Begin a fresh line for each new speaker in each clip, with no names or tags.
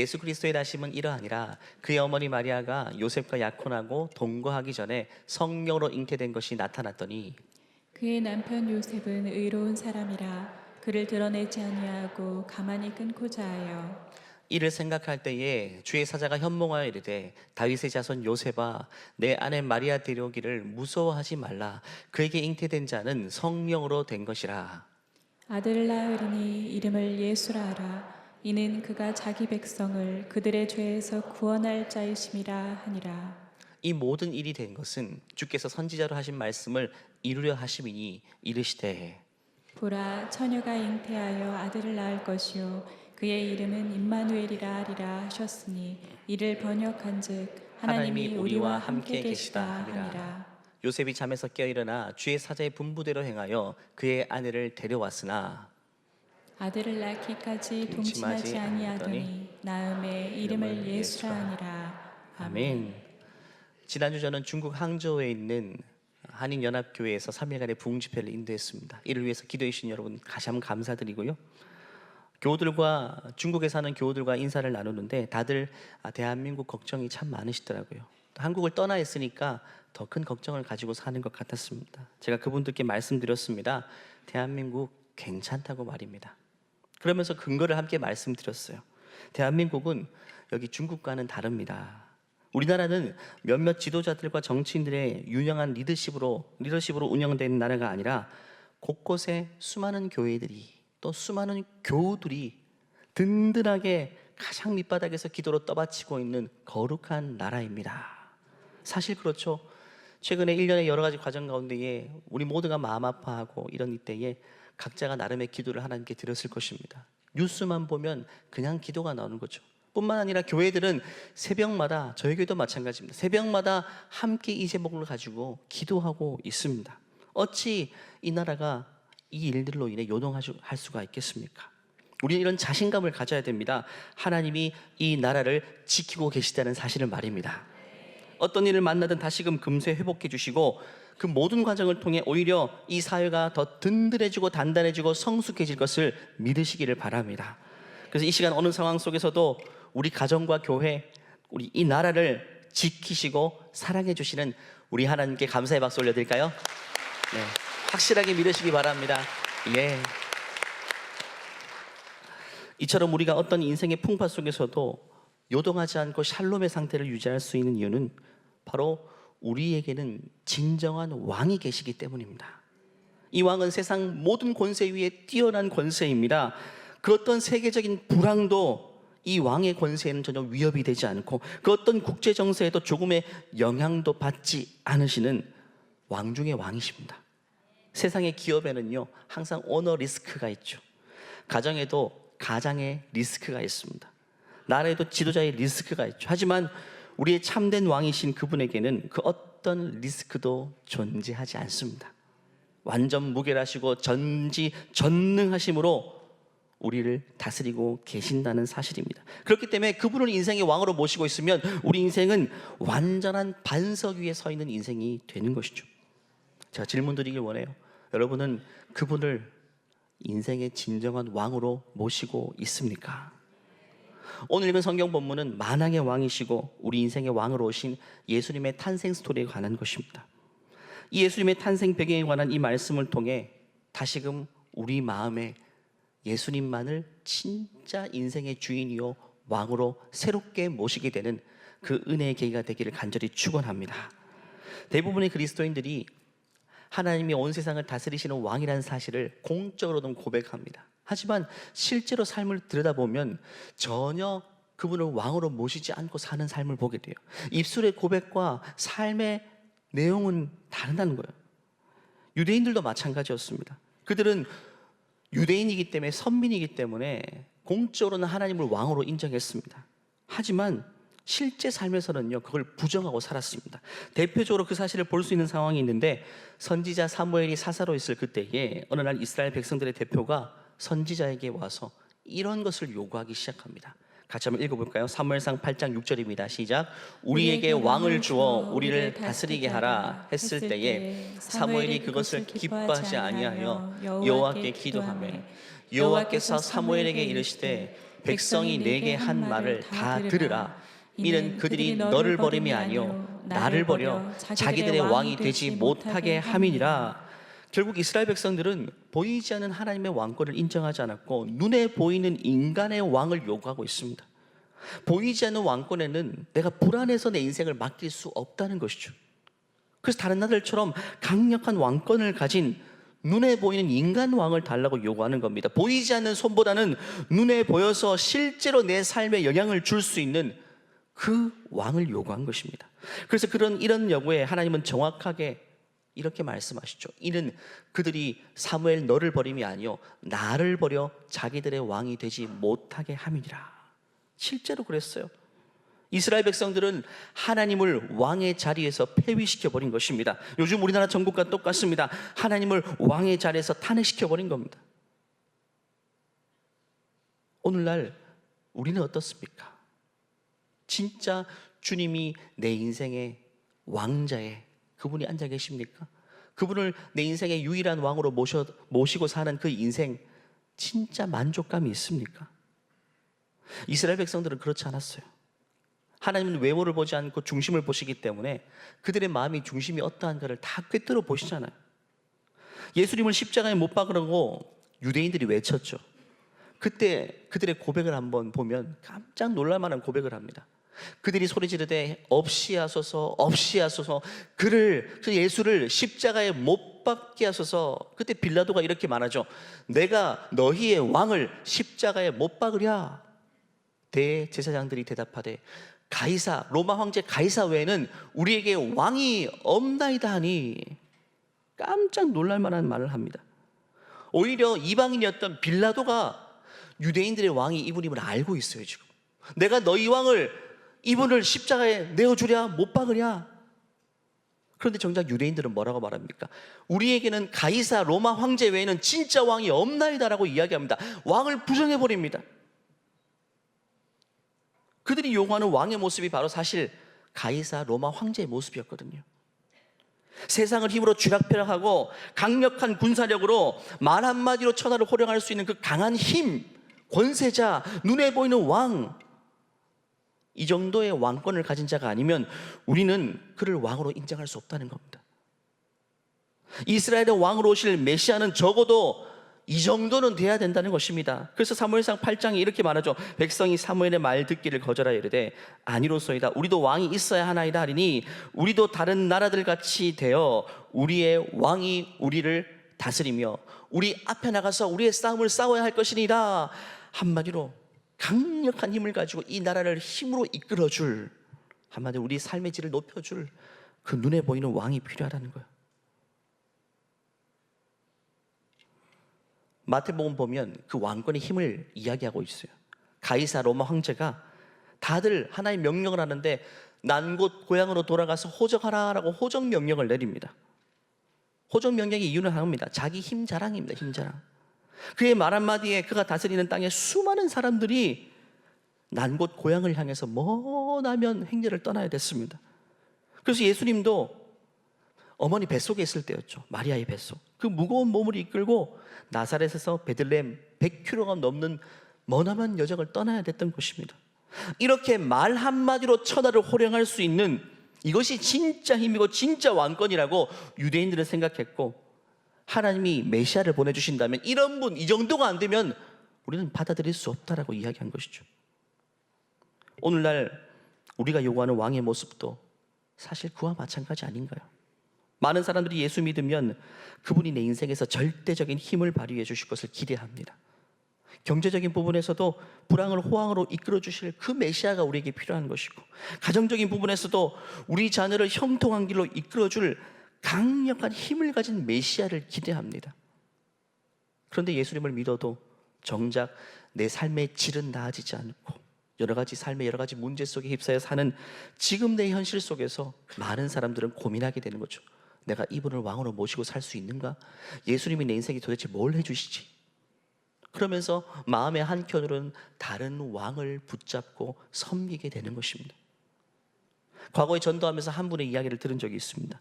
예수 그리스도의 나심은 이러하니라. 그의 어머니 마리아가 요셉과 약혼하고 동거하기 전에 성령으로 잉태된 것이 나타났더니
그의 남편 요셉은 의로운 사람이라 그를 드러내지 아니하고 가만히 끊고자 하여
이를 생각할 때에 주의 사자가 현몽하여 이르되 다윗의 자손 요셉아 내 아내 마리아 데려오기를 무서워하지 말라. 그에게 잉태된 자는 성령으로 된 것이라.
아들을 낳으리니 이름을 예수라 하라. 이는 그가 자기 백성을 그들의 죄에서 구원할 자이심이라 하니라.
이 모든 일이 된 것은 주께서 선지자로 하신 말씀을 이루려 하심이니 이르시되
보라, 처녀가 잉태하여 아들을 낳을 것이요 그의 이름은 임마누엘이라 하리라 하셨으니 이를 번역한즉 하나님이 우리와 함께 계시다 하니라.
요셉이 잠에서 깨어 일어나 주의 사자의 분부대로 행하여 그의 아내를 데려왔으나
아들을 낳기까지 동침하지 아니하더니 낳음에 이름을 예수라 하니라.
아멘. 지난주 저는 중국 항저우에 있는 한인연합교회에서 3일간의 부흥집회를 인도했습니다. 이를 위해서 기도해 주신 여러분 다시 한번 감사드리고요. 교우들과 중국에 사는 교우들과 인사를 나누는데 다들 대한민국 걱정이 참 많으시더라고요. 한국을 떠나 있으니까 더 큰 걱정을 가지고 사는 것 같았습니다. 제가 그분들께 말씀드렸습니다. 대한민국 괜찮다고 말입니다. 그러면서 근거를 함께 말씀드렸어요. 대한민국은 여기 중국과는 다릅니다. 우리나라는 몇몇 지도자들과 정치인들의 유능한 리더십으로 운영된 나라가 아니라 곳곳에 수많은 교회들이 또 수많은 교우들이 든든하게 가장 밑바닥에서 기도로 떠받치고 있는 거룩한 나라입니다. 사실 그렇죠. 최근에 1년의 여러 가지 과정 가운데에 우리 모두가 마음 아파하고 이런 이때에 각자가 나름의 기도를 하나님께 드렸을 것입니다. 뉴스만 보면 그냥 기도가 나오는 거죠. 뿐만 아니라 교회들은 새벽마다, 저희 교회도 마찬가지입니다. 새벽마다 함께 이 제목을 가지고 기도하고 있습니다. 어찌 이 나라가 이 일들로 인해 요동할 수가 있겠습니까? 우리는 이런 자신감을 가져야 됩니다. 하나님이 이 나라를 지키고 계시다는 사실을 말입니다. 어떤 일을 만나든 다시금 금세 회복해 주시고 그 모든 과정을 통해 오히려 이 사회가 더 든든해지고 단단해지고 성숙해질 것을 믿으시기를 바랍니다. 그래서 이 시간 어느 상황 속에서도 우리 가정과 교회, 우리 이 나라를 지키시고 사랑해 주시는 우리 하나님께 감사의 박수 올려드릴까요? 네, 확실하게 믿으시기 바랍니다. 예. 이처럼 우리가 어떤 인생의 풍파 속에서도 요동하지 않고 샬롬의 상태를 유지할 수 있는 이유는 바로 우리에게는 진정한 왕이 계시기 때문입니다. 이 왕은 세상 모든 권세 위에 뛰어난 권세입니다. 그 어떤 세계적인 불황도 이 왕의 권세에는 전혀 위협이 되지 않고 그 어떤 국제 정세에도 조금의 영향도 받지 않으시는 왕 중의 왕이십니다. 세상의 기업에는요 항상 오너 리스크가 있죠. 가정에도 가장의 리스크가 있습니다. 나라에도 지도자의 리스크가 있죠. 하지만 우리의 참된 왕이신 그분에게는 그 어떤 리스크도 존재하지 않습니다. 완전 무결하시고 전지전능하심으로 우리를 다스리고 계신다는 사실입니다. 그렇기 때문에 그분을 인생의 왕으로 모시고 있으면 우리 인생은 완전한 반석 위에 서 있는 인생이 되는 것이죠. 제가 질문 드리길 원해요. 여러분은 그분을 인생의 진정한 왕으로 모시고 있습니까? 오늘 읽은 성경 본문은 만왕의 왕이시고 우리 인생의 왕으로 오신 예수님의 탄생 스토리에 관한 것입니다. 이 예수님의 탄생 배경에 관한 이 말씀을 통해 다시금 우리 마음에 예수님만을 진짜 인생의 주인이요 왕으로 새롭게 모시게 되는 그 은혜의 계기가 되기를 간절히 축원합니다. 대부분의 그리스도인들이 하나님이 온 세상을 다스리시는 왕이라는 사실을 공적으로는 고백합니다. 하지만 실제로 삶을 들여다보면 전혀 그분을 왕으로 모시지 않고 사는 삶을 보게 돼요. 입술의 고백과 삶의 내용은 다르다는 거예요. 유대인들도 마찬가지였습니다. 그들은 유대인이기 때문에 선민이기 때문에 공적으로는 하나님을 왕으로 인정했습니다. 하지만 실제 삶에서는요 그걸 부정하고 살았습니다. 대표적으로 그 사실을 볼 수 있는 상황이 있는데 선지자 사무엘이 사사로 있을 그때에 어느 날 이스라엘 백성들의 대표가 선지자에게 와서 이런 것을 요구하기 시작합니다. 같이 한번 읽어볼까요? 사무엘상 8장 6절입니다. 시작. 우리에게 왕을 주어 우리를 다스리게 하라 했을 때에 사무엘이 그것을 기뻐하지 아니하여 여호와께 기도하며 여호와께서 사무엘에게 이르시되 백성이 내게 한 말을 다 들으라. 이는 그들이 너를 버림이 아니요 나를 버려 자기들의 왕이 되지 못하게 함이니라. 결국 이스라엘 백성들은 보이지 않는 하나님의 왕권을 인정하지 않았고 눈에 보이는 인간의 왕을 요구하고 있습니다. 보이지 않는 왕권에는 내가 불안해서 내 인생을 맡길 수 없다는 것이죠. 그래서 다른 나라들처럼 강력한 왕권을 가진 눈에 보이는 인간 왕을 달라고 요구하는 겁니다. 보이지 않는 손보다는 눈에 보여서 실제로 내 삶에 영향을 줄 수 있는 그 왕을 요구한 것입니다. 그래서 이런 요구에 하나님은 정확하게 이렇게 말씀하시죠. 이는 그들이 사무엘 너를 버림이 아니요 나를 버려 자기들의 왕이 되지 못하게 함이니라. 실제로 그랬어요. 이스라엘 백성들은 하나님을 왕의 자리에서 폐위시켜버린 것입니다. 요즘 우리나라 정국과 똑같습니다. 하나님을 왕의 자리에서 탄핵시켜버린 겁니다. 오늘날 우리는 어떻습니까? 진짜 주님이 내 인생의 왕자에 그분이 앉아 계십니까? 그분을 내 인생의 유일한 왕으로 모시고 사는 그 인생 진짜 만족감이 있습니까? 이스라엘 백성들은 그렇지 않았어요. 하나님은 외모를 보지 않고 중심을 보시기 때문에 그들의 마음이 중심이 어떠한가를 다 꿰뚫어 보시잖아요. 예수님을 십자가에 못 박으라고 유대인들이 외쳤죠. 그때 그들의 고백을 한번 보면 깜짝 놀랄 만한 고백을 합니다. 그들이 소리 지르되 없이 하소서 없이 하소서 그 예수를 십자가에 못 박게 하소서. 그때 빌라도가 이렇게 말하죠. 내가 너희의 왕을 십자가에 못 박으랴. 대제사장들이 대답하되 가이사 로마 황제 가이사 외에는 우리에게 왕이 없나이다 하니 깜짝 놀랄 만한 말을 합니다. 오히려 이방인이었던 빌라도가 유대인들의 왕이 이분임을 알고 있어요. 지금 내가 너희 왕을 이분을 십자가에 내어주랴 못 박으랴. 그런데 정작 유대인들은 뭐라고 말합니까? 우리에게는 가이사 로마 황제 외에는 진짜 왕이 없나이다라고 이야기합니다. 왕을 부정해버립니다. 그들이 요구하는 왕의 모습이 바로 사실 가이사 로마 황제의 모습이었거든요. 세상을 힘으로 쥐락펴락하고 강력한 군사력으로 말 한마디로 천하를 호령할 수 있는 그 강한 힘, 권세자, 눈에 보이는 왕, 이 정도의 왕권을 가진 자가 아니면 우리는 그를 왕으로 인정할 수 없다는 겁니다. 이스라엘의 왕으로 오실 메시아는 적어도 이 정도는 돼야 된다는 것입니다. 그래서 사무엘상 8장에 이렇게 말하죠. 백성이 사무엘의 말 듣기를 거절하여 이르되 아니로소이다. 우리도 왕이 있어야 하나이다 하리니 우리도 다른 나라들 같이 되어 우리의 왕이 우리를 다스리며 우리 앞에 나가서 우리의 싸움을 싸워야 할 것이니라. 한마디로 강력한 힘을 가지고 이 나라를 힘으로 이끌어줄, 한마디로 우리 삶의 질을 높여줄 그 눈에 보이는 왕이 필요하다는 거예요. 마태복음 보면 그 왕권의 힘을 이야기하고 있어요. 가이사 로마 황제가 다들 하나의 명령을 하는데 난 곧 고향으로 돌아가서 호적하라라고 호적 명령을 내립니다. 호적 명령의 이유는 하나입니다. 자기 힘 자랑입니다. 힘 자랑. 그의 말 한마디에 그가 다스리는 땅에 수많은 사람들이 난 곧 고향을 향해서 머나면 행렬을 떠나야 됐습니다. 그래서 예수님도 어머니 뱃속에 있을 때였죠. 마리아의 뱃속. 그 무거운 몸을 이끌고 나사렛에서 베들레헴 100km가 넘는 머나먼 여정을 떠나야 됐던 것입니다. 이렇게 말 한마디로 천하를 호령할 수 있는 이것이 진짜 힘이고 진짜 왕권이라고 유대인들은 생각했고, 하나님이 메시아를 보내주신다면 이런 분, 이 정도가 안 되면 우리는 받아들일 수 없다라고 이야기한 것이죠. 오늘날 우리가 요구하는 왕의 모습도 사실 그와 마찬가지 아닌가요? 많은 사람들이 예수 믿으면 그분이 내 인생에서 절대적인 힘을 발휘해 주실 것을 기대합니다. 경제적인 부분에서도 불황을 호황으로 이끌어 주실 그 메시아가 우리에게 필요한 것이고, 가정적인 부분에서도 우리 자녀를 형통한 길로 이끌어 줄 강력한 힘을 가진 메시아를 기대합니다. 그런데 예수님을 믿어도 정작 내 삶의 질은 나아지지 않고 여러 가지 삶의 여러 가지 문제 속에 휩싸여 사는 지금 내 현실 속에서 많은 사람들은 고민하게 되는 거죠. 내가 이분을 왕으로 모시고 살 수 있는가? 예수님이 내 인생에 도대체 뭘 해주시지? 그러면서 마음의 한켠으로는 다른 왕을 붙잡고 섬기게 되는 것입니다. 과거에 전도하면서 한 분의 이야기를 들은 적이 있습니다.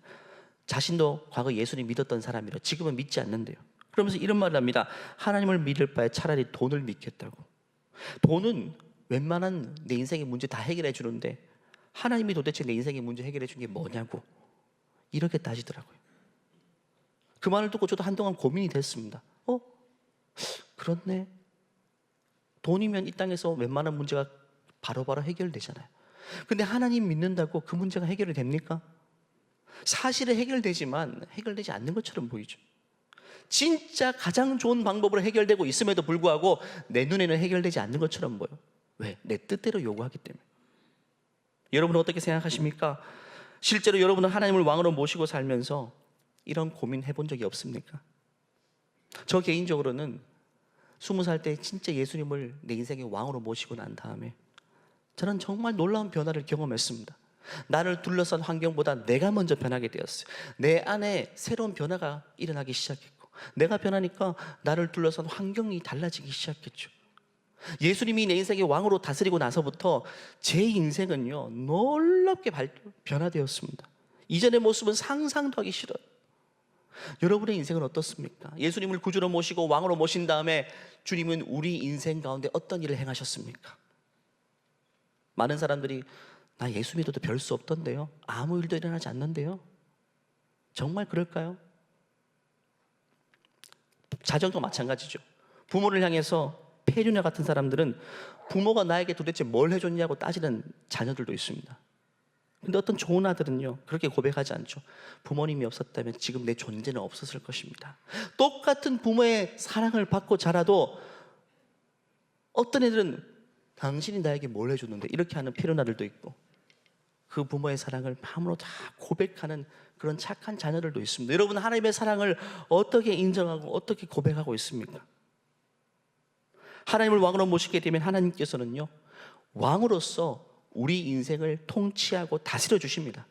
자신도 과거 예수님 믿었던 사람이라 지금은 믿지 않는데요. 그러면서 이런 말을 합니다. 하나님을 믿을 바에 차라리 돈을 믿겠다고. 돈은 웬만한 내 인생의 문제 다 해결해 주는데 하나님이 도대체 내 인생의 문제 해결해 준 게 뭐냐고 이렇게 따지더라고요. 그 말을 듣고 저도 한동안 고민이 됐습니다. 그렇네. 돈이면 이 땅에서 웬만한 문제가 바로바로 해결되잖아요. 근데 하나님 믿는다고 그 문제가 해결이 됩니까? 사실은 해결되지만 해결되지 않는 것처럼 보이죠. 진짜 가장 좋은 방법으로 해결되고 있음에도 불구하고 내 눈에는 해결되지 않는 것처럼 보여. 왜? 내 뜻대로 요구하기 때문에. 여러분은 어떻게 생각하십니까? 실제로 여러분은 하나님을 왕으로 모시고 살면서 이런 고민 해본 적이 없습니까? 저 개인적으로는 20살 때 진짜 예수님을 내 인생의 왕으로 모시고 난 다음에 저는 정말 놀라운 변화를 경험했습니다. 나를 둘러싼 환경보다 내가 먼저 변하게 되었어요. 내 안에 새로운 변화가 일어나기 시작했고, 내가 변하니까 나를 둘러싼 환경이 달라지기 시작했죠. 예수님이 내 인생의 왕으로 다스리고 나서부터 제 인생은요 놀랍게 변화되었습니다. 이전의 모습은 상상도 하기 싫어요. 여러분의 인생은 어떻습니까? 예수님을 구주로 모시고 왕으로 모신 다음에 주님은 우리 인생 가운데 어떤 일을 행하셨습니까? 많은 사람들이 나 예수 믿어도 별 수 없던데요, 아무 일도 일어나지 않는데요. 정말 그럴까요? 자정도 마찬가지죠. 부모를 향해서 폐륜녀 같은 사람들은 부모가 나에게 도대체 뭘 해줬냐고 따지는 자녀들도 있습니다. 근데 어떤 좋은 아들은요 그렇게 고백하지 않죠. 부모님이 없었다면 지금 내 존재는 없었을 것입니다. 똑같은 부모의 사랑을 받고 자라도 어떤 애들은 당신이 나에게 뭘 해줬는데 이렇게 하는 폐륜 아들도 있고, 그 부모의 사랑을 마음으로 다 고백하는 그런 착한 자녀들도 있습니다. 여러분, 하나님의 사랑을 어떻게 인정하고 어떻게 고백하고 있습니까? 하나님을 왕으로 모시게 되면 하나님께서는요 왕으로서 우리 인생을 통치하고 다스려 주십니다.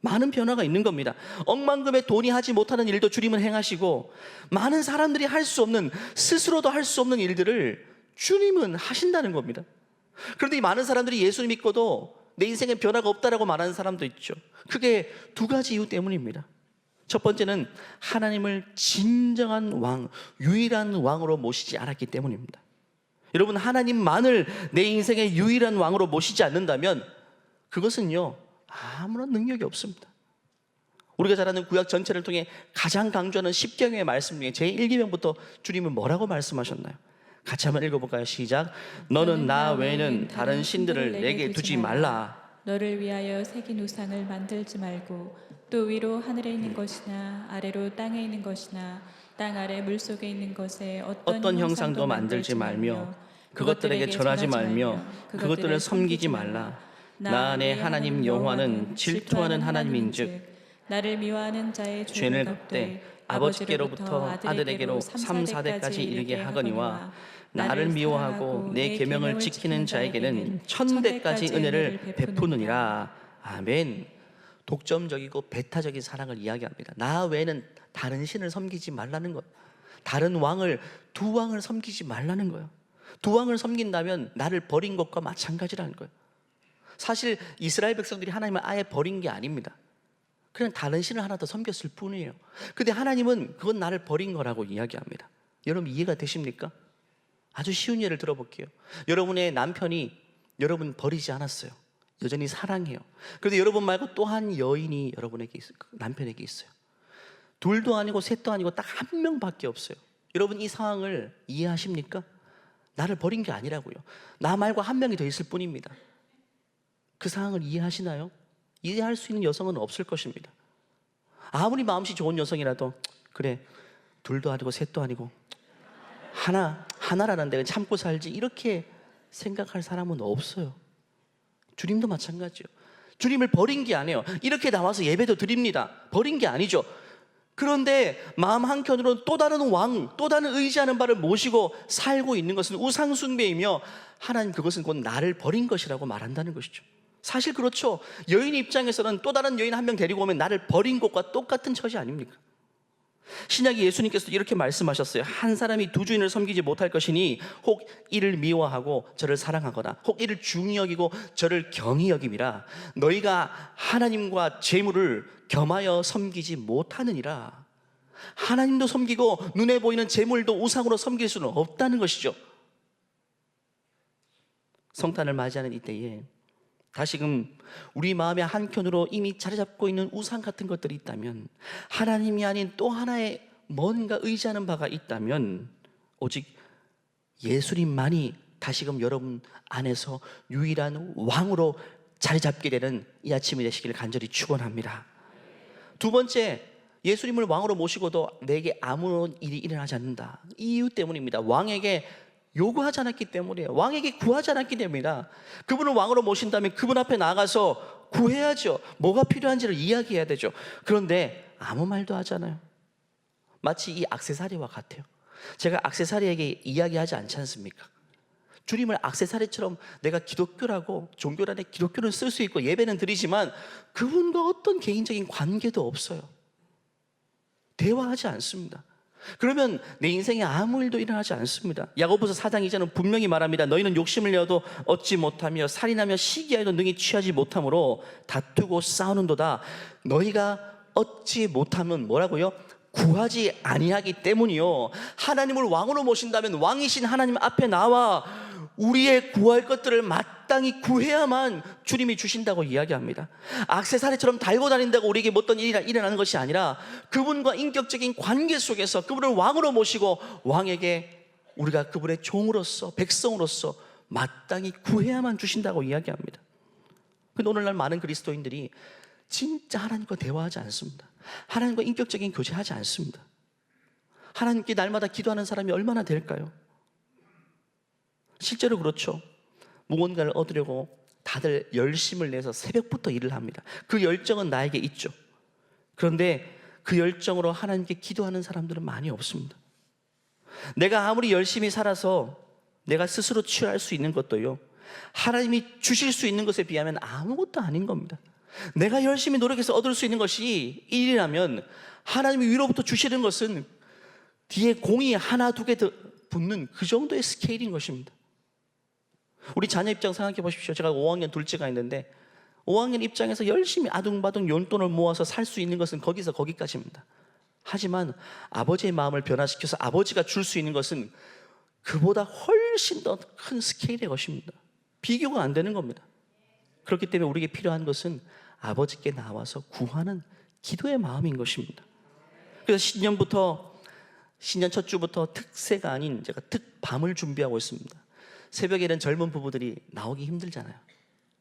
많은 변화가 있는 겁니다. 억만금의 돈이 하지 못하는 일도 주님은 행하시고, 많은 사람들이 할 수 없는, 스스로도 할 수 없는 일들을 주님은 하신다는 겁니다. 그런데 이 많은 사람들이 예수 믿고도 내 인생에 변화가 없다라고 말하는 사람도 있죠. 그게 두 가지 이유 때문입니다. 첫 번째는 하나님을 진정한 왕, 유일한 왕으로 모시지 않았기 때문입니다. 여러분, 하나님만을 내 인생의 유일한 왕으로 모시지 않는다면 그것은요 아무런 능력이 없습니다. 우리가 잘 아는 구약 전체를 통해 가장 강조하는 십계명의 말씀 중에 제1계명부터 주님은 뭐라고 말씀하셨나요? 같이 한번 읽어볼까요? 시작. 너는 나 외에는 다른 신들을 내게 두지 말라.
너를 위하여 새긴 우상을 만들지 말고, 또 위로 하늘에 있는 것이나 아래로 땅에 있는 것이나 땅 아래 물속에 있는 것에 어떤 형상도 만들지 말며 그것들에게 절하지 말며 그것들을 섬기지 말라. 나 내 하나님 여호와는 질투하는 하나님인즉 나를 미워하는 자의 죄를 갚되 아버지께로부터 아들에게로 3, 4대까지 이르게 하거니와 나를 미워하고 내 계명을 지키는 자에게는 1000대까지 은혜를 베푸느니라. 아멘. 독점적이고 배타적인 사랑을 이야기합니다. 나 외에는 다른 신을 섬기지 말라는 거예요. 다른 왕을, 두 왕을 섬기지 말라는 거예요. 두 왕을 섬긴다면 나를 버린 것과 마찬가지라는 거예요. 사실 이스라엘 백성들이 하나님을 아예 버린 게 아닙니다. 그냥 다른 신을 하나 더 섬겼을 뿐이에요. 근데 하나님은 그건 나를 버린 거라고 이야기합니다. 여러분, 이해가 되십니까? 아주 쉬운 예를 들어볼게요. 여러분의 남편이 여러분 버리지 않았어요. 여전히 사랑해요. 그런데 여러분 말고 또 한 여인이 여러분에게 있어요. 남편에게 있어요. 둘도 아니고 셋도 아니고 딱 한 명밖에 없어요. 여러분, 이 상황을 이해하십니까? 나를 버린 게 아니라고요. 나 말고 한 명이 더 있을 뿐입니다. 그 상황을 이해하시나요? 이해할 수 있는 여성은 없을 것입니다. 아무리 마음씨 좋은 여성이라도 그래, 둘도 아니고 셋도 아니고 하나라는 데는 참고 살지, 이렇게 생각할 사람은 없어요. 주님도 마찬가지요. 주님을 버린 게 아니에요. 이렇게 나와서 예배도 드립니다. 버린 게 아니죠. 그런데 마음 한켠으로는 또 다른 왕, 또 다른 의지하는 바를 모시고 살고 있는 것은 우상 숭배이며, 하나님 그것은 곧 나를 버린 것이라고 말한다는 것이죠. 사실 그렇죠. 여인 입장에서는 또 다른 여인 한 명 데리고 오면 나를 버린 것과 똑같은 처지 아닙니까? 신약의 예수님께서 이렇게 말씀하셨어요. 한 사람이 두 주인을 섬기지 못할 것이니 혹 이를 미워하고 저를 사랑하거나 혹 이를 중히 여기고 저를 경히 여김이라. 너희가 하나님과 재물을 겸하여 섬기지 못하느니라. 하나님도 섬기고 눈에 보이는 재물도 우상으로 섬길 수는 없다는 것이죠.
성탄을 맞이하는 이때에 다시금 우리 마음의 한켠으로 이미 자리 잡고 있는 우상 같은 것들이 있다면, 하나님이 아닌 또 하나의 뭔가 의지하는 바가 있다면 오직 예수님만이 다시금 여러분 안에서 유일한 왕으로 자리 잡게 되는 이 아침이 되시기를 간절히 축원합니다. 두 번째, 예수님을 왕으로 모시고도 내게 아무런 일이 일어나지 않는다. 이 이유 때문입니다. 왕에게 요구하지 않았기 때문이에요. 왕에게 구하지 않았기 때문이다. 그분을 왕으로 모신다면 그분 앞에 나가서 구해야죠. 뭐가 필요한지를 이야기해야 되죠. 그런데 아무 말도 하지 않아요. 마치 이 액세서리와 같아요. 제가 액세서리에게 이야기하지 않지 않습니까? 주님을 액세서리처럼 내가 기독교라고 종교란에 기독교는 쓸 수 있고 예배는 드리지만 그분과 어떤 개인적인 관계도 없어요. 대화하지 않습니다. 그러면 내 인생에 아무 일도 일어나지 않습니다. 야고보서 4장 2절은 분명히 말합니다. 너희는 욕심을 내어도 얻지 못하며 살인하며 시기하여도 능히 취하지 못함으로 다투고 싸우는도다. 너희가 얻지 못하면 뭐라고요? 구하지 아니하기 때문이요. 하나님을 왕으로 모신다면 왕이신 하나님 앞에 나와 우리의 구할 것들을 마땅히 구해야만 주님이 주신다고 이야기합니다. 액세서리처럼 달고 다닌다고 우리에게 어떤 일이 일어나는 것이 아니라 그분과 인격적인 관계 속에서 그분을 왕으로 모시고 왕에게 우리가 그분의 종으로서 백성으로서 마땅히 구해야만 주신다고 이야기합니다. 근데 오늘날 많은 그리스도인들이 진짜 하나님과 대화하지 않습니다. 하나님과 인격적인 교제하지 않습니다. 하나님께 날마다 기도하는 사람이 얼마나 될까요? 실제로 그렇죠. 무언가를 얻으려고 다들 열심을 내서 새벽부터 일을 합니다. 그 열정은 나에게 있죠. 그런데 그 열정으로 하나님께 기도하는 사람들은 많이 없습니다. 내가 아무리 열심히 살아서 내가 스스로 취할 수 있는 것도요, 하나님이 주실 수 있는 것에 비하면 아무것도 아닌 겁니다. 내가 열심히 노력해서 얻을 수 있는 것이 1이라면 하나님이 위로부터 주시는 것은 뒤에 공이 하나 두 개 더 붙는 그 정도의 스케일인 것입니다. 우리 자녀 입장 생각해 보십시오. 제가 5학년 둘째가 있는데 5학년 입장에서 열심히 아둥바둥 용돈을 모아서 살 수 있는 것은 거기서 거기까지입니다. 하지만 아버지의 마음을 변화시켜서 아버지가 줄 수 있는 것은 그보다 훨씬 더 큰 스케일의 것입니다. 비교가 안 되는 겁니다. 그렇기 때문에 우리에게 필요한 것은 아버지께 나와서 구하는 기도의 마음인 것입니다. 그래서 신년 첫 주부터 특세가 아닌 제가 특밤을 준비하고 있습니다. 새벽에는 젊은 부부들이 나오기 힘들잖아요.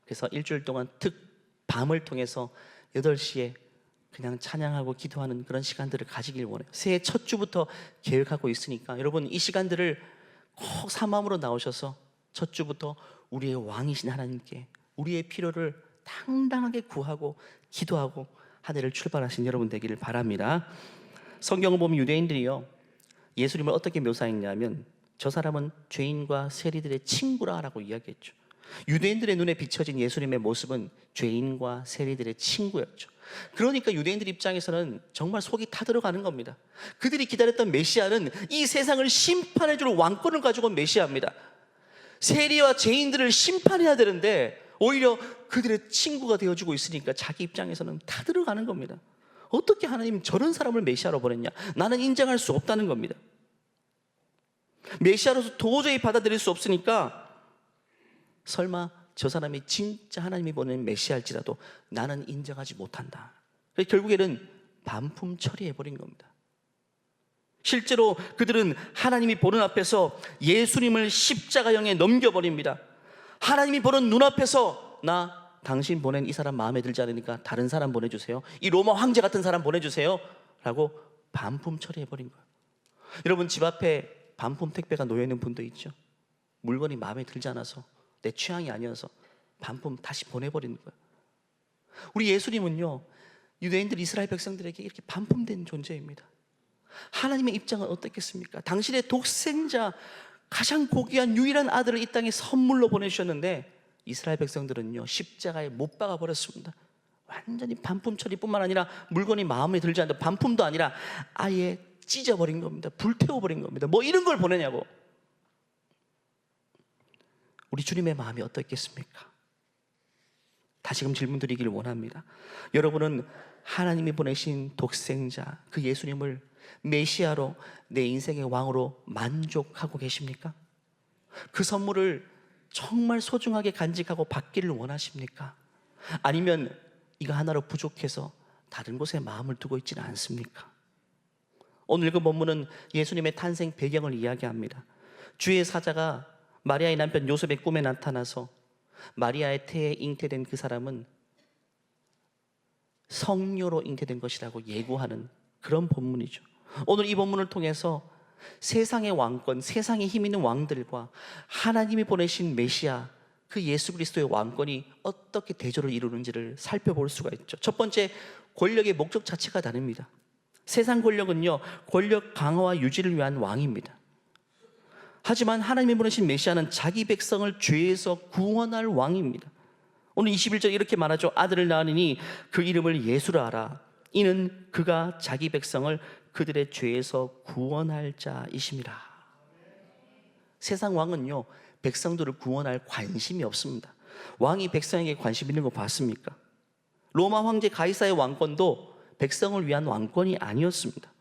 그래서 일주일 동안 특밤을 통해서 8시에 그냥 찬양하고 기도하는 그런 시간들을 가지길 원해요. 새해 첫 주부터 계획하고 있으니까 여러분 이 시간들을 꼭 사마음으로 나오셔서 첫 주부터 우리의 왕이신 하나님께 우리의 필요를 당당하게 구하고 기도하고 한 해를 출발하신 여러분 되기를 바랍니다. 성경을 보면 유대인들이요, 예수님을 어떻게 묘사했냐면 저 사람은 죄인과 세리들의 친구라고 이야기했죠. 유대인들의 눈에 비춰진 예수님의 모습은 죄인과 세리들의 친구였죠. 그러니까 유대인들 입장에서는 정말 속이 타들어가는 겁니다. 그들이 기다렸던 메시아는 이 세상을 심판해 줄 왕권을 가지고 온 메시아입니다. 세리와 죄인들을 심판해야 되는데 오히려 그들의 친구가 되어주고 있으니까 자기 입장에서는 타들어가는 겁니다. 어떻게 하나님 저런 사람을 메시아로 보냈냐? 나는 인정할 수 없다는 겁니다. 메시아로서 도저히 받아들일 수 없으니까 설마 저 사람이 진짜 하나님이 보낸 메시아일지라도 나는 인정하지 못한다. 그래서 결국에는 반품 처리해버린 겁니다. 실제로 그들은 하나님이 보는 앞에서 예수님을 십자가형에 넘겨버립니다. 하나님이 보는 눈앞에서 나 당신 보낸 이 사람 마음에 들지 않으니까 다른 사람 보내주세요. 이 로마 황제 같은 사람 보내주세요 라고 반품 처리해버린 거예요. 여러분 집 앞에 반품 택배가 놓여있는 분도 있죠. 물건이 마음에 들지 않아서 내 취향이 아니어서 반품 다시 보내버리는 거예요. 우리 예수님은요, 유대인들 이스라엘 백성들에게 이렇게 반품된 존재입니다. 하나님의 입장은 어떻겠습니까? 당신의 독생자 가장 고귀한 유일한 아들을 이 땅에 선물로 보내주셨는데 이스라엘 백성들은요 십자가에 못 박아 버렸습니다. 완전히 반품 처리뿐만 아니라 물건이 마음에 들지 않는다, 반품도 아니라 아예 찢어버린 겁니다. 불태워버린 겁니다. 뭐 이런 걸 보내냐고. 우리 주님의 마음이 어떻겠습니까? 다시금 질문 드리기를 원합니다. 여러분은 하나님이 보내신 독생자 그 예수님을 메시아로 내 인생의 왕으로 만족하고 계십니까? 그 선물을 정말 소중하게 간직하고 받기를 원하십니까? 아니면 이거 하나로 부족해서 다른 곳에 마음을 두고 있지는 않습니까? 오늘 그 본문은 예수님의 탄생 배경을 이야기합니다. 주의 사자가 마리아의 남편 요셉의 꿈에 나타나서 마리아의 태에 잉태된 그 사람은 성녀로 잉태된 것이라고 예고하는 그런 본문이죠. 오늘 이 본문을 통해서 세상의 왕권, 세상에 힘 있는 왕들과 하나님이 보내신 메시아, 그 예수 그리스도의 왕권이 어떻게 대조를 이루는지를 살펴볼 수가 있죠. 첫 번째, 권력의 목적 자체가 다릅니다. 세상 권력은요, 권력 강화와 유지를 위한 왕입니다. 하지만 하나님이 보내신 메시아는 자기 백성을 죄에서 구원할 왕입니다. 오늘 21절 이렇게 말하죠. 아들을 낳으니 그 이름을 예수라 하라. 이는 그가 자기 백성을 그들의 죄에서 구원할 자이심이라. 세상 왕은요, 백성들을 구원할 관심이 없습니다. 왕이 백성에게 관심 있는 거 봤습니까? 로마 황제 가이사의 왕권도 백성을 위한 왕권이 아니었습니다.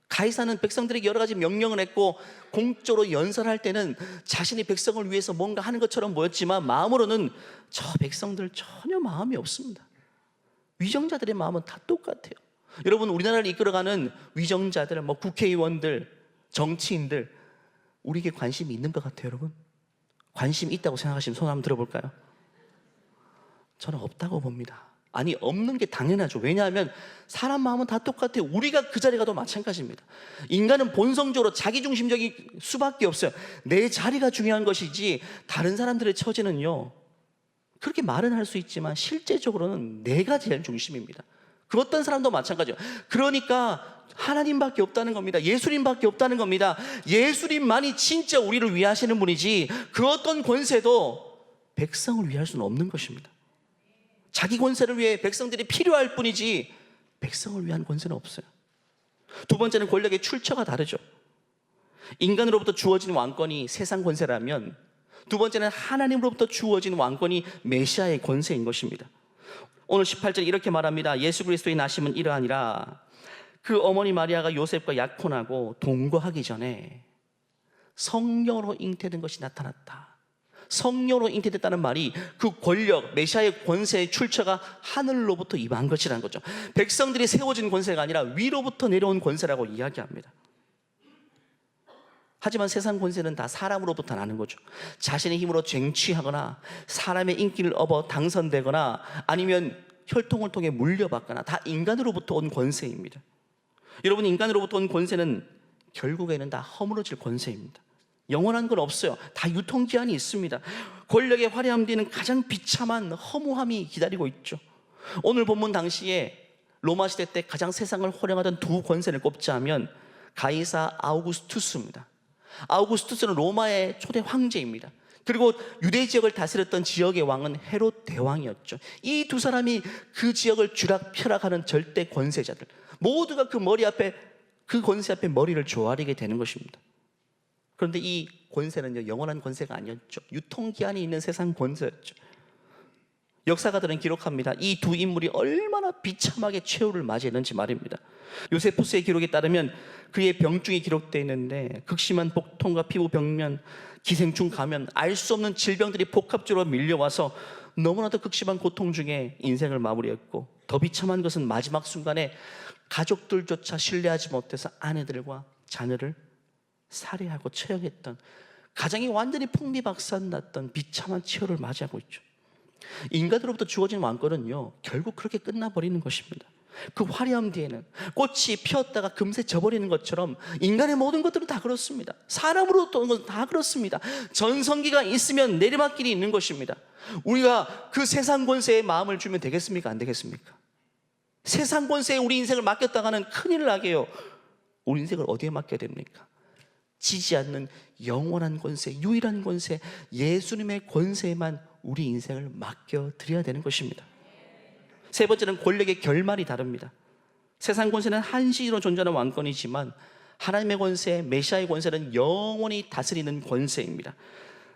가이사는 백성들에게 여러 가지 명령을 했고 공적으로 연설할 때는 자신이 백성을 위해서 뭔가 하는 것처럼 보였지만 마음으로는 저 백성들 전혀 마음이 없습니다. 위정자들의 마음은 다 똑같아요. 여러분, 우리나라를 이끌어가는 위정자들, 국회의원들, 정치인들, 우리에게 관심이 있는 것 같아요. 여러분, 관심 있다고 생각하시면 손 한번 들어볼까요? 저는 없다고 봅니다. 아니, 없는 게 당연하죠. 왜냐하면 사람 마음은 다 똑같아요. 우리가 그 자리에 가도 마찬가지입니다. 인간은 본성적으로 자기중심적일 수밖에 없어요. 내 자리가 중요한 것이지 다른 사람들의 처지는요, 그렇게 말은 할 수 있지만 실제적으로는 내가 제일 중심입니다. 그 어떤 사람도 마찬가지예요. 그러니까 하나님밖에 없다는 겁니다. 예수님밖에 없다는 겁니다. 예수님만이 진짜 우리를 위하시는 분이지 그 어떤 권세도 백성을 위할 수는 없는 것입니다. 자기 권세를 위해 백성들이 필요할 뿐이지 백성을 위한 권세는 없어요. 두 번째는 권력의 출처가 다르죠. 인간으로부터 주어진 왕권이 세상 권세라면 두 번째는 하나님으로부터 주어진 왕권이 메시아의 권세인 것입니다. 오늘 18절에 이렇게 말합니다. 예수 그리스도의 나심은 이러하니라. 그 어머니 마리아가 요셉과 약혼하고 동거하기 전에 성령으로 잉태된 것이 나타났다. 성령으로 잉태됐다는 말이 그 권력, 메시아의 권세의 출처가 하늘로부터 임한 것이라는 거죠. 백성들이 세워진 권세가 아니라 위로부터 내려온 권세라고 이야기합니다. 하지만 세상 권세는 다 사람으로부터 나는 거죠. 자신의 힘으로 쟁취하거나 사람의 인기를 얻어 당선되거나 아니면 혈통을 통해 물려받거나 다 인간으로부터 온 권세입니다. 여러분, 인간으로부터 온 권세는 결국에는 다 허물어질 권세입니다. 영원한 건 없어요. 다 유통기한이 있습니다. 권력의 화려함 뒤에는 가장 비참한 허무함이 기다리고 있죠. 오늘 본문 당시에 로마 시대 때 가장 세상을 호령하던 두 권세를 꼽자면 가이사 아우구스투스입니다. 아우구스투스는 로마의 초대 황제입니다. 그리고 유대 지역을 다스렸던 지역의 왕은 헤롯 대왕이었죠. 이 두 사람이 그 지역을 쥐락펴락하는 절대 권세자들, 모두가 그 머리 앞에, 그 권세 앞에 머리를 조아리게 되는 것입니다. 그런데 이 권세는요, 영원한 권세가 아니었죠. 유통기한이 있는 세상 권세였죠. 역사가들은 기록합니다. 이 두 인물이 얼마나 비참하게 최후를 맞이했는지 말입니다. 요세푸스의 기록에 따르면 그의 병증이 기록되어 있는데 극심한 복통과 피부 병면, 기생충 감염, 알 수 없는 질병들이 복합적으로 밀려와서 너무나도 극심한 고통 중에 인생을 마무리했고, 더 비참한 것은 마지막 순간에 가족들조차 신뢰하지 못해서 아내들과 자녀를 살해하고 처형했던, 가정이 완전히 풍비박산났던 비참한 치열을 맞이하고 있죠. 인간으로부터 주어진 왕권은요, 결국 그렇게 끝나버리는 것입니다. 그 화려함 뒤에는 꽃이 피었다가 금세 져버리는 것처럼 인간의 모든 것들은 다 그렇습니다. 사람으로부터 오는 것은 다 그렇습니다. 전성기가 있으면 내리막길이 있는 것입니다. 우리가 그 세상 권세에 마음을 주면 되겠습니까? 안 되겠습니까? 세상 권세에 우리 인생을 맡겼다가는 큰일 나게요. 우리 인생을 어디에 맡겨야 됩니까? 지지 않는 영원한 권세, 유일한 권세, 예수님의 권세에만 우리 인생을 맡겨드려야 되는 것입니다. 세 번째는 권력의 결말이 다릅니다. 세상 권세는 한시로 존재하는 왕권이지만 하나님의 권세, 메시아의 권세는 영원히 다스리는 권세입니다.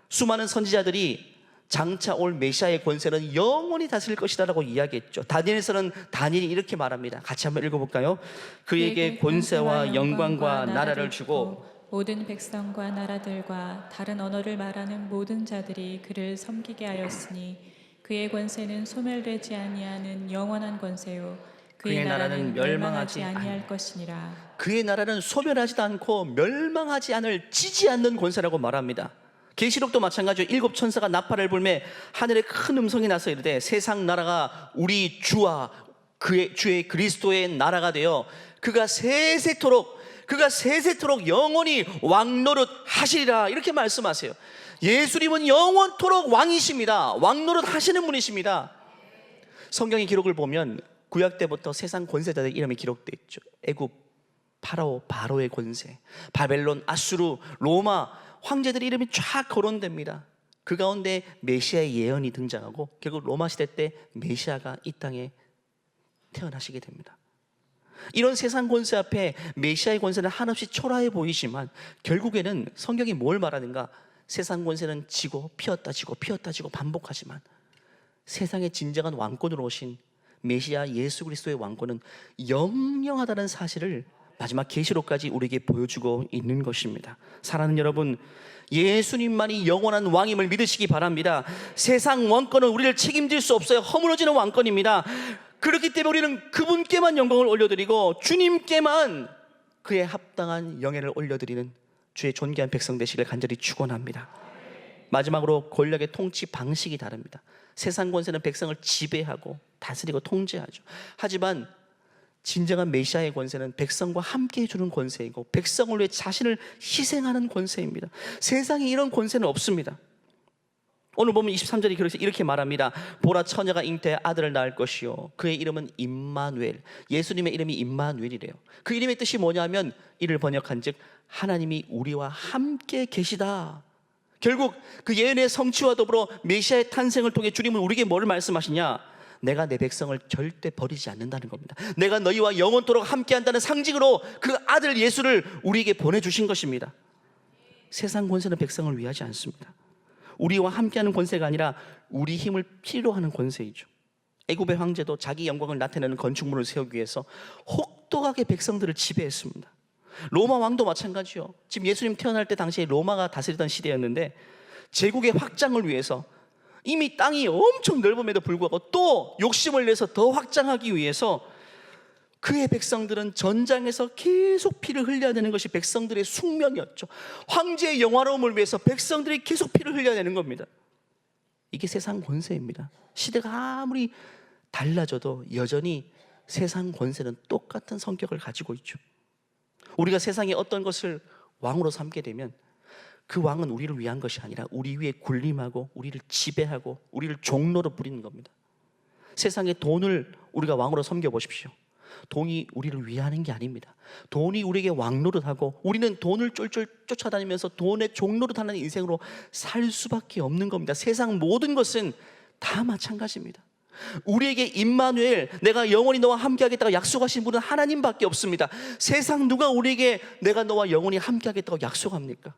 수많은 선지자들이 장차 올 메시아의 권세는 영원히 다스릴 것이다라고 이야기했죠. 다니엘서는 다니엘이 이렇게 말합니다. 같이 한번 읽어볼까요? 그에게 권세와 영광과 나라를 주고
모든 백성과 나라들과 다른 언어를 말하는 모든 자들이 그를 섬기게 하였으니 그의 권세는 소멸되지 아니하는 영원한 권세요 그의 나라는 멸망하지 아니할 것이니라.
그의 나라는 소멸하지도 않고 멸망하지 않을 지지 않는 권세라고 말합니다. 계시록도 마찬가지로 7 천사가 나팔을 불매 하늘에 큰 음성이 나서 이르되 세상 나라가 우리 주와 그의 주의 그리스도의 나라가 되어 그가 세세토록 영원히 왕노릇 하시리라, 이렇게 말씀하세요. 예수님은 영원토록 왕이십니다. 왕노릇 하시는 분이십니다. 성경의 기록을 보면 구약 때부터 세상 권세자들의 이름이 기록되어 있죠. 애굽 파라오, 바로의 권세, 바벨론, 아수르, 로마 황제들의 이름이 쫙 거론됩니다. 그 가운데 메시아의 예언이 등장하고 결국 로마 시대 때 메시아가 이 땅에 태어나시게 됩니다. 이런 세상 권세 앞에 메시아의 권세는 한없이 초라해 보이지만 결국에는 성경이 뭘 말하는가? 세상 권세는 지고 피었다 지고 피었다 지고 반복하지만 세상의 진정한 왕권으로 오신 메시아 예수 그리스도의 왕권은 영영하다는 사실을 마지막 계시록까지 우리에게 보여주고 있는 것입니다. 사랑하는 여러분, 예수님만이 영원한 왕임을 믿으시기 바랍니다. 세상 왕권은 우리를 책임질 수 없어요. 허물어지는 왕권입니다. 그렇기 때문에 우리는 그분께만 영광을 올려드리고 주님께만 그의 합당한 영예를 올려드리는 주의 존귀한 백성 되시길 간절히 축원합니다. 마지막으로 권력의 통치 방식이 다릅니다. 세상 권세는 백성을 지배하고 다스리고 통제하죠. 하지만 진정한 메시아의 권세는 백성과 함께 해주는 권세이고 백성을 위해 자신을 희생하는 권세입니다. 세상에 이런 권세는 없습니다. 오늘 보면 23절이 이렇게 말합니다. 보라, 처녀가 잉태해 아들을 낳을 것이요 그의 이름은 임마누엘. 예수님의 이름이 임마누엘이래요. 그 이름의 뜻이 뭐냐면 이를 번역한즉 하나님이 우리와 함께 계시다. 결국 그 예언의 성취와 더불어 메시아의 탄생을 통해 주님은 우리에게 뭐를 말씀하시냐? 내가 내 백성을 절대 버리지 않는다는 겁니다. 내가 너희와 영원토록 함께한다는 상징으로 그 아들 예수를 우리에게 보내주신 것입니다. 세상 권세는 백성을 위하지 않습니다. 우리와 함께하는 권세가 아니라 우리 힘을 필요로 하는 권세이죠. 애굽의 황제도 자기 영광을 나타내는 건축물을 세우기 위해서 혹독하게 백성들을 지배했습니다. 로마 왕도 마찬가지요. 지금 예수님 태어날 때 당시에 로마가 다스리던 시대였는데 제국의 확장을 위해서 이미 땅이 엄청 넓음에도 불구하고 또 욕심을 내서 더 확장하기 위해서 그의 백성들은 전장에서 계속 피를 흘려야 되는 것이 백성들의 숙명이었죠. 황제의 영화로움을 위해서 백성들이 계속 피를 흘려야 되는 겁니다. 이게 세상 권세입니다. 시대가 아무리 달라져도 여전히 세상 권세는 똑같은 성격을 가지고 있죠. 우리가 세상에 어떤 것을 왕으로 삼게 되면 그 왕은 우리를 위한 것이 아니라 우리 위에 군림하고 우리를 지배하고 우리를 종로로 부리는 겁니다. 세상에 돈을 우리가 왕으로 섬겨보십시오. 돈이 우리를 위하는 게 아닙니다. 돈이 우리에게 왕노릇하고 우리는 돈을 쫄쫄 쫓아다니면서 돈의 종노릇하는 인생으로 살 수밖에 없는 겁니다. 세상 모든 것은 다 마찬가지입니다. 우리에게 임마누엘, 내가 영원히 너와 함께 하겠다고 약속하신 분은 하나님밖에 없습니다. 세상 누가 우리에게 내가 너와 영원히 함께 하겠다고 약속합니까?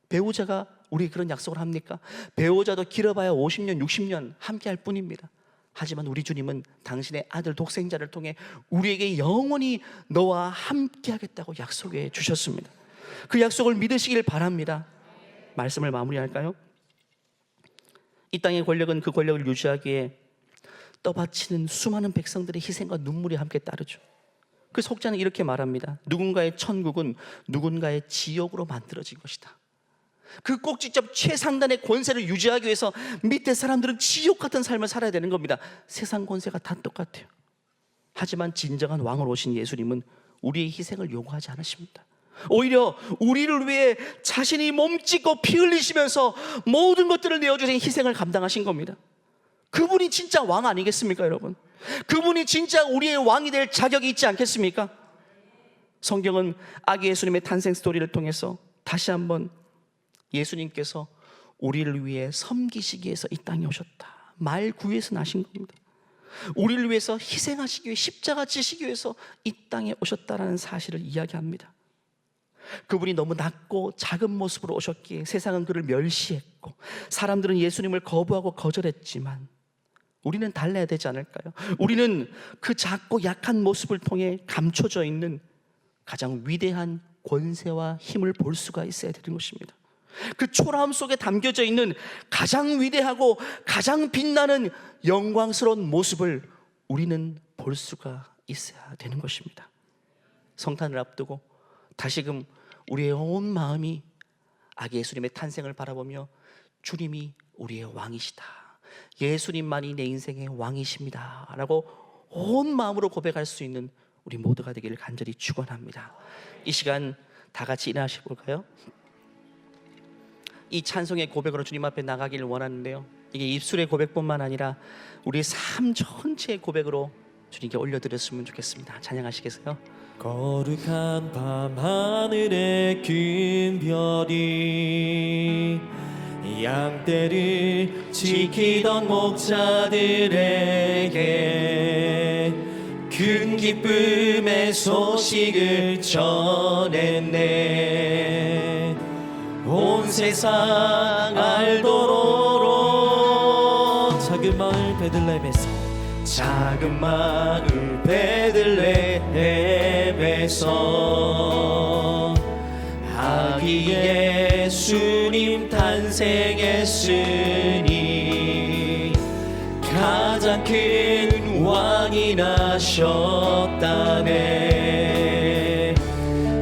배우자가 우리에게 그런 약속을 합니까? 배우자도 길어봐야 50년, 60년 함께 할 뿐입니다. 하지만 우리 주님은 당신의 아들 독생자를 통해 우리에게 영원히 너와 함께 하겠다고 약속해 주셨습니다. 그 약속을 믿으시길 바랍니다. 말씀을 마무리할까요? 이 땅의 권력은 그 권력을 유지하기에 떠받치는 수많은 백성들의 희생과 눈물이 함께 따르죠. 그 속자는 이렇게 말합니다. 누군가의 천국은 누군가의 지옥으로 만들어진 것이다. 그 꼭지점 최상단의 권세를 유지하기 위해서 밑에 사람들은 지옥 같은 삶을 살아야 되는 겁니다. 세상 권세가 다 똑같아요. 하지만 진정한 왕으로 오신 예수님은 우리의 희생을 요구하지 않으십니다. 오히려 우리를 위해 자신이 몸짓고 피 흘리시면서 모든 것들을 내어주신 희생을 감당하신 겁니다. 그분이 진짜 왕 아니겠습니까, 여러분? 그분이 진짜 우리의 왕이 될 자격이 있지 않겠습니까? 성경은 아기 예수님의 탄생 스토리를 통해서 다시 한번 예수님께서 우리를 위해 섬기시기 위해서 이 땅에 오셨다, 말구에서 나신 겁니다. 우리를 위해서 희생하시기 위해 십자가 지시기 위해서 이 땅에 오셨다라는 사실을 이야기합니다. 그분이 너무 낮고 작은 모습으로 오셨기에 세상은 그를 멸시했고 사람들은 예수님을 거부하고 거절했지만 우리는 달라야 되지 않을까요? 우리는 그 작고 약한 모습을 통해 감춰져 있는 가장 위대한 권세와 힘을 볼 수가 있어야 되는 것입니다. 그 초라함 속에 담겨져 있는 가장 위대하고 가장 빛나는 영광스러운 모습을 우리는 볼 수가 있어야 되는 것입니다. 성탄을 앞두고 다시금 우리의 온 마음이 아기 예수님의 탄생을 바라보며 주님이 우리의 왕이시다, 예수님만이 내 인생의 왕이십니다 라고 온 마음으로 고백할 수 있는 우리 모두가 되기를 간절히 축원합니다. 이 시간 다 같이 일어나셔 볼까요? 이 찬송의 고백으로 주님 앞에 나가기를 원하는데요, 이게 입술의 고백뿐만 아니라 우리의 삶 전체의 고백으로 주님께 올려드렸으면 좋겠습니다. 찬양하시겠어요?
거룩한 밤 하늘의 큰 별이 양떼를 지키던 목자들에게 큰 기쁨의 소식을 전했네. 온 세상 알도록 작은 마을 베들레헴에서 작은 마을 베들레헴에서 아기 예수님 탄생했으니 가장 큰 왕이 나셨다네.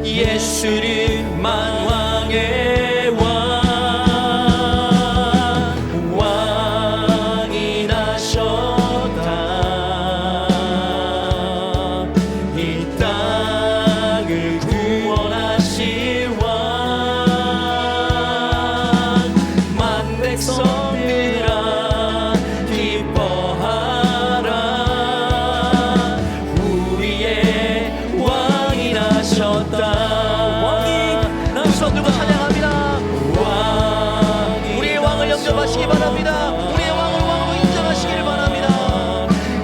예수는 만왕의 왕이 나셨다. 이 땅을 구원하실 왕. 만백성들아 기뻐하라. 우리의 왕이 나셨다.
손 들고 찬양합니다. 우리의 왕을 영접하시기 바랍니다. 우리의 왕을 왕으로 인정하시길 바랍니다.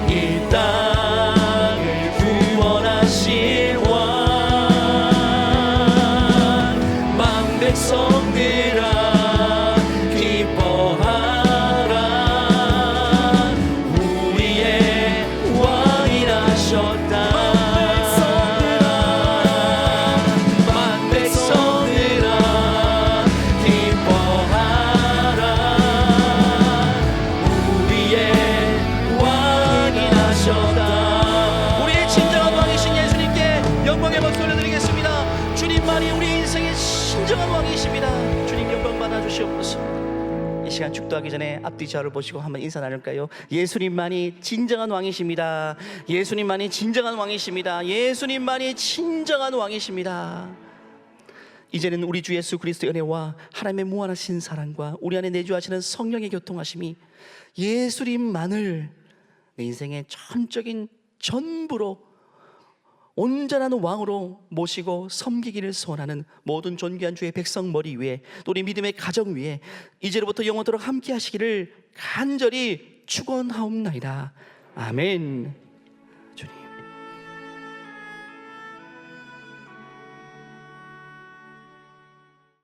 이 땅을 구원하실 왕. 만백성들아 기뻐하라. 우리의 왕이 나셨다.
우리의 진정한 왕이신 예수님께 영광의 박수 올려드리겠습니다. 주님만이 우리 인생의 진정한 왕이십니다. 주님 영광 받아주시옵소서. 이 시간 축도하기 전에 앞뒤 좌우를 보시고 한번 인사 나눌까요? 예수님만이 진정한 왕이십니다. 예수님만이 진정한 왕이십니다. 예수님만이 진정한 왕이십니다. 이제는 우리 주 예수 그리스도의 은혜와 하나님의 무한하신 사랑과 우리 안에 내주하시는 성령의 교통하심이 예수님만을 내 인생의 전적인 전부로 온전한 왕으로 모시고 섬기기를 소원하는 모든 존귀한 주의 백성 머리 위에, 또 우리 믿음의 가정 위에 이제로부터 영원토록 함께 하시기를 간절히 축원하옵나이다. 아멘.